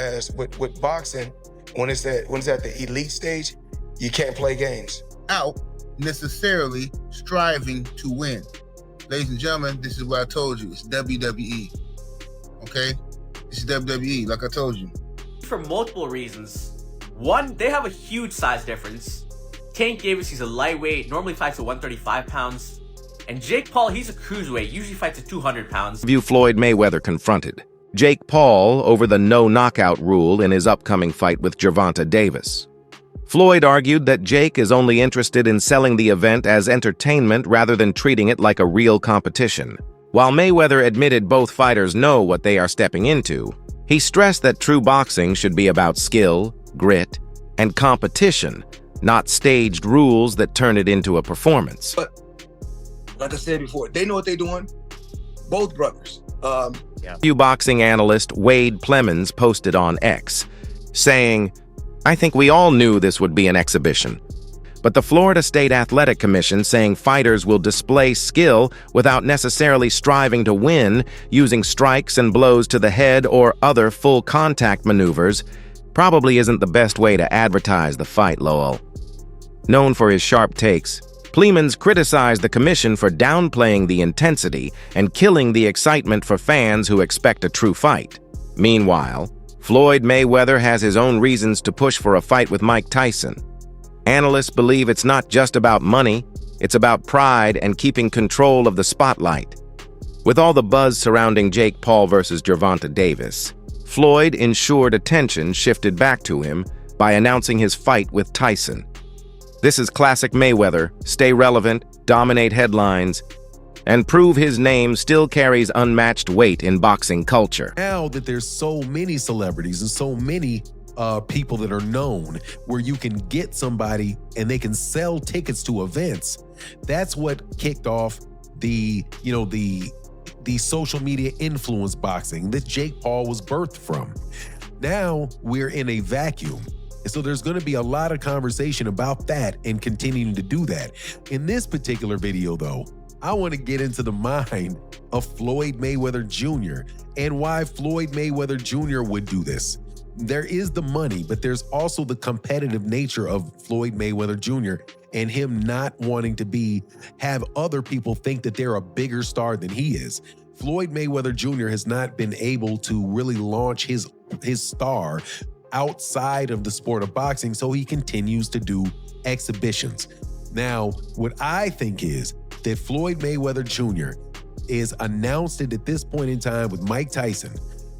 as with boxing, when it's at the elite stage, you can't play games. Out necessarily striving to win. Ladies and gentlemen, this is what I told you. It's WWE. Okay? It's WWE, like I told you. For multiple reasons. One, they have a huge size difference. Tank Davis, he's a lightweight, normally fights at 135 pounds. And Jake Paul, he's a cruiserweight, usually fights at 200 pounds. View Floyd Mayweather confronted Jake Paul over the no knockout rule in his upcoming fight with Gervonta Davis. Floyd argued that Jake is only interested in selling the event as entertainment rather than treating it like a real competition. While Mayweather admitted both fighters know what they are stepping into, he stressed that true boxing should be about skill, grit, and competition, not staged rules that turn it into a performance. But like I said before, they know what they're doing. Both brothers. Boxing analyst Wade Plemons posted on X, saying, "I think we all knew this would be an exhibition. But the Florida State Athletic Commission saying fighters will display skill without necessarily striving to win, using strikes and blows to the head or other full contact maneuvers, probably isn't the best way to advertise the fight, Lowell." Known for his sharp takes, Plemons criticized the commission for downplaying the intensity and killing the excitement for fans who expect a true fight. Meanwhile, Floyd Mayweather has his own reasons to push for a fight with Mike Tyson. Analysts believe it's not just about money, it's about pride and keeping control of the spotlight. With all the buzz surrounding Jake Paul versus Gervonta Davis, Floyd ensured attention shifted back to him by announcing his fight with Tyson. This is classic Mayweather: stay relevant, dominate headlines, and prove his name still carries unmatched weight in boxing culture. Now that there's so many celebrities and so many people that are known, where you can get somebody and they can sell tickets to events, that's what kicked off the social media influence boxing that Jake Paul was birthed from. Now we're in a vacuum. And so there's going to be a lot of conversation about that and continuing to do that. In this particular video, though, I want to get into the mind of Floyd Mayweather Jr. and why Floyd Mayweather Jr. would do this. There is the money, but there's also the competitive nature of Floyd Mayweather Jr. and him not wanting to have other people think that they're a bigger star than he is. Floyd Mayweather Jr. has not been able to really launch his star outside of the sport of boxing, so he continues to do exhibitions. Now, what I think is that Floyd Mayweather Jr. is announced it at this point in time with Mike Tyson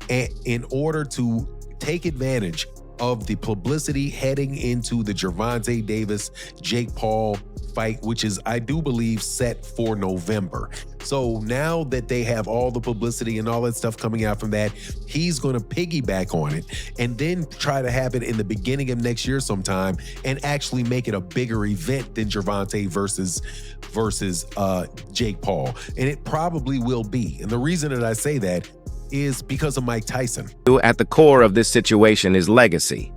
in order to take advantage of the publicity heading into the Gervonta Davis-Jake Paul fight, which is, I do believe, set for November. So now that they have all the publicity and all that stuff coming out from that, he's going to piggyback on it and then try to have it in the beginning of next year sometime and actually make it a bigger event than Gervonta versus Jake Paul. And it probably will be. And the reason that I say that is because of Mike Tyson. At the core of this situation is legacy.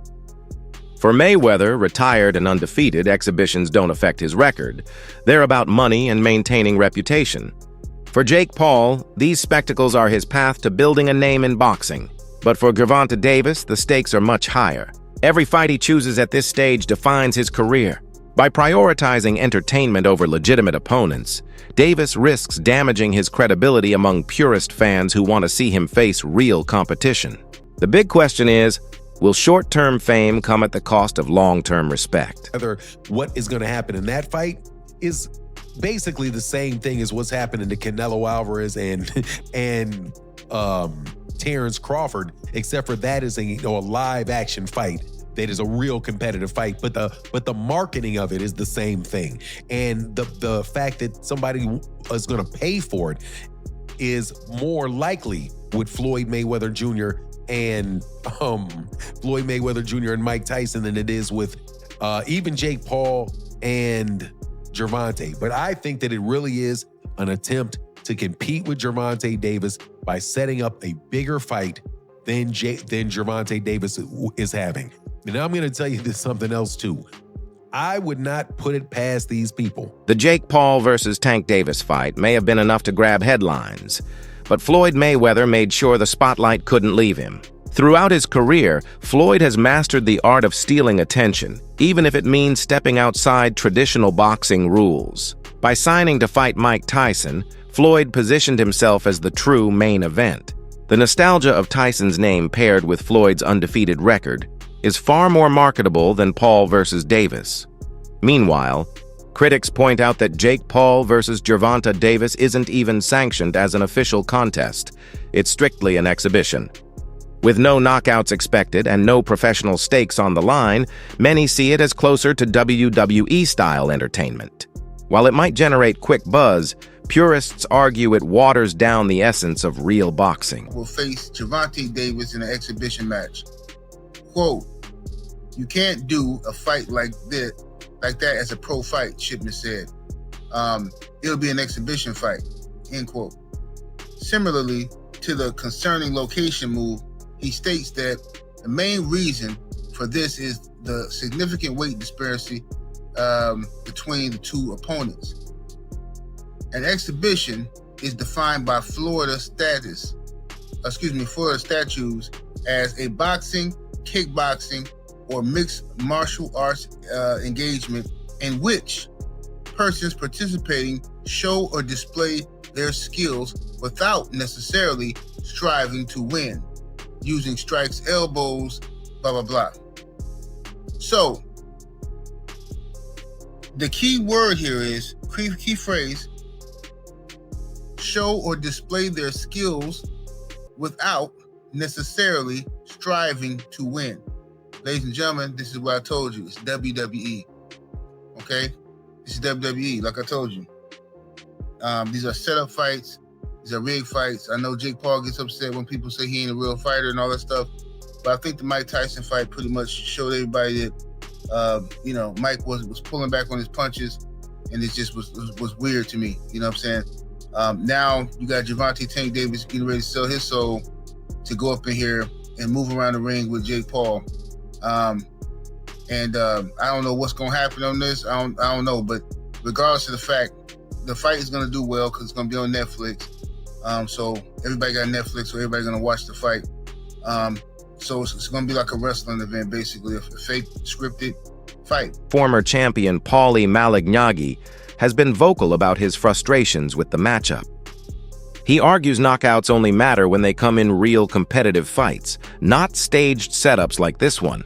For Mayweather, retired and undefeated, exhibitions don't affect his record. They're about money and maintaining reputation. For Jake Paul, these spectacles are his path to building a name in boxing. But for Gervonta Davis, the stakes are much higher. Every fight he chooses at this stage defines his career. By prioritizing entertainment over legitimate opponents, Davis risks damaging his credibility among purist fans who want to see him face real competition. The big question is, will short-term fame come at the cost of long-term respect? What is going to happen in that fight is basically the same thing as what's happening to Canelo Alvarez and Terrence Crawford, except for that is a live action fight. That is a real competitive fight, but the marketing of it is the same thing. And the fact that somebody is going to pay for it is more likely with Floyd Mayweather Jr. and Mike Tyson than it is with even Jake Paul and Gervonta. But I think that it really is an attempt to compete with Gervonta Davis by setting up a bigger fight than Gervonta Davis is having. And I'm going to tell you this something else too. I would not put it past these people. The Jake Paul versus Tank Davis fight may have been enough to grab headlines, but Floyd Mayweather made sure the spotlight couldn't leave him. Throughout his career, Floyd has mastered the art of stealing attention, even if it means stepping outside traditional boxing rules. By signing to fight Mike Tyson, Floyd positioned himself as the true main event. The nostalgia of Tyson's name paired with Floyd's undefeated record is far more marketable than Paul versus Davis. Meanwhile, critics point out that Jake Paul versus Gervonta Davis isn't even sanctioned as an official contest. It's strictly an exhibition. With no knockouts expected and no professional stakes on the line, many see it as closer to WWE-style entertainment. While it might generate quick buzz, purists argue it waters down the essence of real boxing. Will face Gervonta Davis in an exhibition match. Quote, "You can't do a fight like that as a pro fight," Shipman said. "It'll be an exhibition fight," end quote. Similarly to the concerning location move, he states that the main reason for this is the significant weight disparity between the two opponents. An exhibition is defined by Florida statutes as a boxing, kickboxing, or mixed martial arts engagement in which persons participating show or display their skills without necessarily striving to win, using strikes, elbows, blah, blah, blah. So, the key word here is, key phrase, show or display their skills without necessarily striving to win. Ladies and gentlemen, this is what I told you. It's WWE. Okay? This is WWE, like I told you. These are setup fights. These are rigged fights. I know Jake Paul gets upset when people say he ain't a real fighter and all that stuff. But I think the Mike Tyson fight pretty much showed everybody that Mike was pulling back on his punches, and it just was weird to me. You know what I'm saying? Now you got Gervonta Tank Davis getting ready to sell his soul to go up in here and move around the ring with Jake Paul. I don't know what's gonna happen on this. I don't know, but regardless of the fact, the fight is gonna do well because it's gonna be on Netflix. So everybody got Netflix, so everybody's gonna watch the fight. So it's gonna be like a wrestling event, basically, a fake scripted fight. Former champion Paulie Malignaggi has been vocal about his frustrations with the matchup. He argues knockouts only matter when they come in real competitive fights, not staged setups like this one.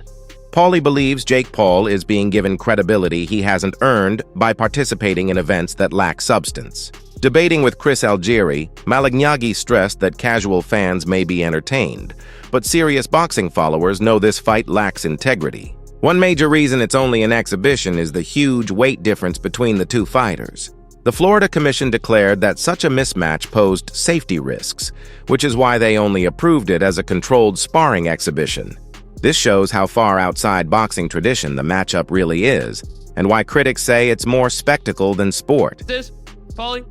Paulie believes Jake Paul is being given credibility he hasn't earned by participating in events that lack substance. Debating with Chris Algieri, Malignaggi stressed that casual fans may be entertained, but serious boxing followers know this fight lacks integrity. One major reason it's only an exhibition is the huge weight difference between the two fighters. The Florida Commission declared that such a mismatch posed safety risks, which is why they only approved it as a controlled sparring exhibition. This shows how far outside boxing tradition the matchup really is, and why critics say it's more spectacle than sport. This, Paulie,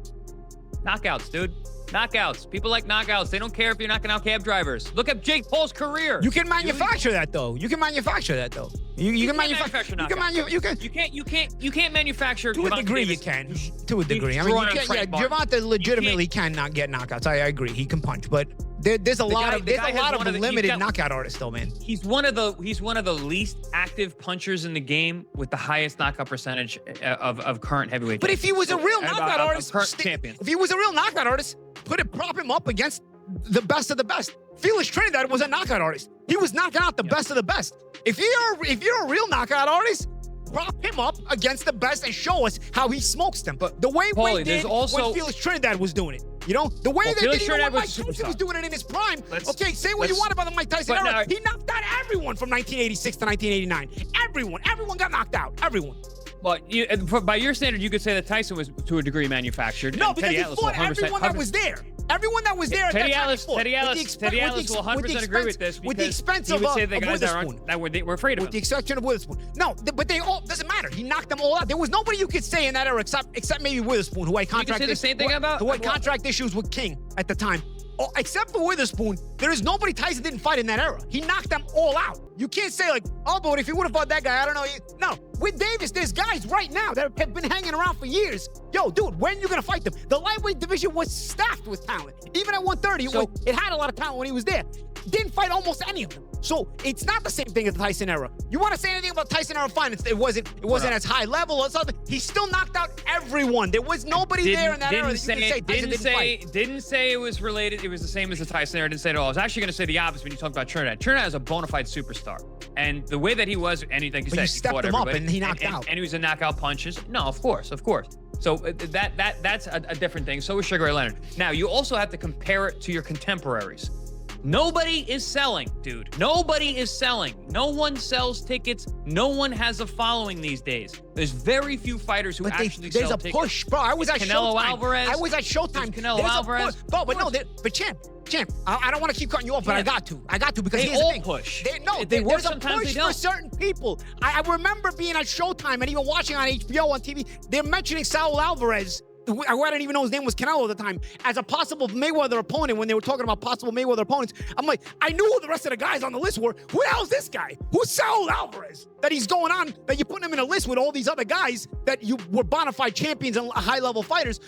knockouts, dude. Knockouts. People like knockouts. They don't care if you're knocking out cab drivers. Look at Jake Paul's career. You can manufacture that though. You can manufacture that though. You can manufacture knockouts. You can't manufacture. To a degree, you can. To a degree. I mean, you can, Gervonta legitimately cannot get knockouts. I agree. He can punch, but there's a lot of limited knockout artists though, man. He's one of the least active punchers in the game with the highest knockout percentage of current heavyweight. But if he was a real knockout artist, current champion. If he was a real knockout artist, prop him up against the best of the best. Felix Trinidad was a knockout artist. He was knocking out the best of the best. If you're a real knockout artist, prop him up against the best and show us how he smokes them. But the way Wade did when Felix Trinidad was doing it. You know, the way they did when Mike Tyson was doing it in his prime. Okay, say what you want about the Mike Tyson era. He knocked out everyone from 1986 to 1989. Everyone got knocked out. Everyone. Well, by your standard, you could say that Tyson was, to a degree, manufactured. No, because he fought everyone that was there. Everyone that was there at that time fought. Teddy Ellis will 100% agree with this. With the expense of Witherspoon. That were afraid of him. With the exception of Witherspoon. No, but they all, doesn't matter. He knocked them all out. There was nobody you could say in that era except maybe Witherspoon, who had contract issues with King at the time. Oh, except for Witherspoon, there is nobody Tyson didn't fight in that era. He knocked them all out. You can't say like, oh, but if he would have fought that guy, I don't know. No, with Davis, there's guys right now that have been hanging around for years. Yo, dude, when you gonna fight them? The lightweight division was stacked with talent. Even at 130, it had a lot of talent when he was there. didn't fight almost any of them. So it's not the same thing as the Tyson era. You want to say anything about Tyson era? Fine. It wasn't as high level or something. He still knocked out everyone. There was nobody there in that era that you can say Tyson didn't fight. Didn't say it was related. It was the same as the Tyson era. Didn't say it at all. I was actually going to say the opposite when you talk about Trinidad. Trinidad is a bona fide superstar, and the way that he was, and like you said, You he stepped fought him up everybody, and he knocked out. and he was a knockout punches. No, of course. So that's a different thing. So was Sugar Ray Leonard. Now you also have to compare it to your contemporaries. Nobody is selling, dude. Nobody is selling. No one sells tickets. No one has a following these days. There's very few fighters who actually sell tickets. There's a push, bro. I was at Canelo Showtime. Alvarez. I was at Showtime. Canelo Alvarez. But champ, I don't want to keep cutting you off, but I got to because they here's all the thing. push. They work there's a sometimes. push They don't. for certain people. I remember being at Showtime and even watching on HBO on TV. They're mentioning Saul Alvarez. I didn't even know his name was Canelo at the time, as a possible Mayweather opponent when they were talking about possible Mayweather opponents. I'm like, I knew who the rest of the guys on the list were. Who the hell's this guy? Who's Saul Alvarez? That he's going on, that you're putting him in a list with all these other guys that you were bona fide champions and high-level fighters.